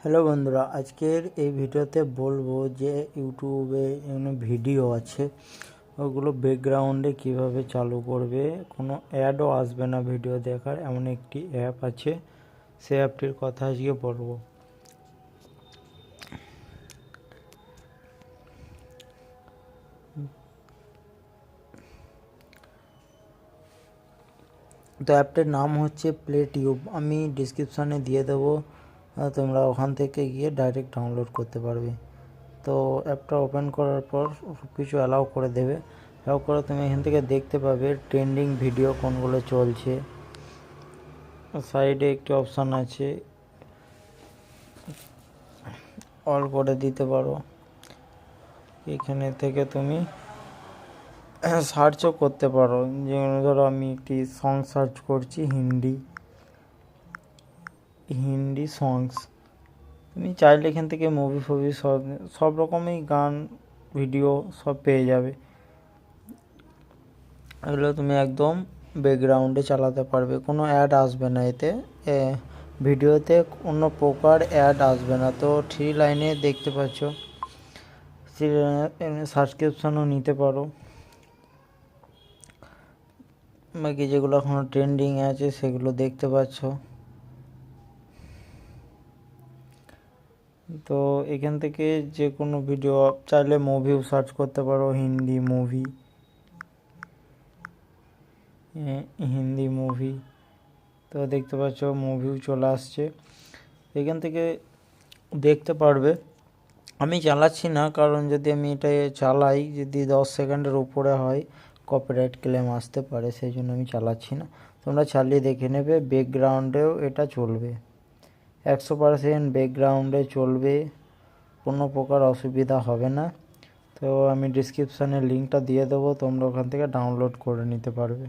Hello বন্ধুরা, আজকের এই ভিডিওতে বলবো যে ইউটিউবে ভিডিও আছে ওগুলো ব্যাকগ্রাউন্ডে কিভাবে চালু করবে, কোনো অ্যাডও আসবে না ভিডিও দেখার, এমন একটি অ্যাপ আছে। সেই অ্যাপটির কথা আজকে বলবো। তো অ্যাপটির নাম হচ্ছে প্লে টিউব, আমি ডিসক্রিপশানে দিয়ে দেবো, তোমরা ওখান থেকে গিয়ে ডাইরেক্ট ডাউনলোড করতে পারবে। তো অ্যাপটা ওপেন করার পর সব কিছু অ্যালাউ করে দেবে। অ্যালাউ করে তুমি এখান থেকে দেখতে পাবে ট্রেন্ডিং ভিডিও কোনগুলো চলছে। সাইডে একটি অপশান আছে, অল করে দিতে পারো। এখানে থেকে তুমি সার্চও করতে পারো, যেমন ধরো আমি একটি সং সার্চ করছি, হিন্দি সংস। তুমি চাইলে এখান থেকে মুভি ফুভি সব রকমই গান ভিডিও সব পেয়ে যাবে। এগুলো তুমি একদম ব্যাকগ্রাউন্ডে চালাতে পারবে, কোনো অ্যাড আসবে না এতে। ভিডিওতে কোনো প্রকার অ্যাড আসবে না। তো 3 লাইনে দেখতে পাচ্ছ, সাবস্ক্রিপশনও নিতে পারো। বাকি যেগুলো এখনও ট্রেন্ডিং আছে সেগুলো দেখতে পাচ্ছ। তো এখান থেকে যে কোনো ভিডিও চাইলে মুভিও সার্চ করতে পারো, হিন্দি মুভি। তো দেখতে পাচ্ছ মুভিও চলে আসছে, এখান থেকে দেখতে পারবে। আমি চালাচ্ছি না, কারণ যদি আমি এটা চালাই, যদি 10 সেকেন্ডের উপরে হয় কপিরাইট ক্লেম আসতে পারে, সেই জন্য আমি চালাচ্ছি না। তোমরা চালিয়ে দেখে নেবে, ব্যাকগ্রাউন্ডেও এটা চলবে, 100% ব্যাকগ্রাউন্ডে চলবে, কোনো প্রকার অসুবিধা হবে না। তো আমি ডিসক্রিপশানে লিঙ্কটা দিয়ে দেবো, তোমরা ওখান থেকে ডাউনলোড করে নিতে পারবে।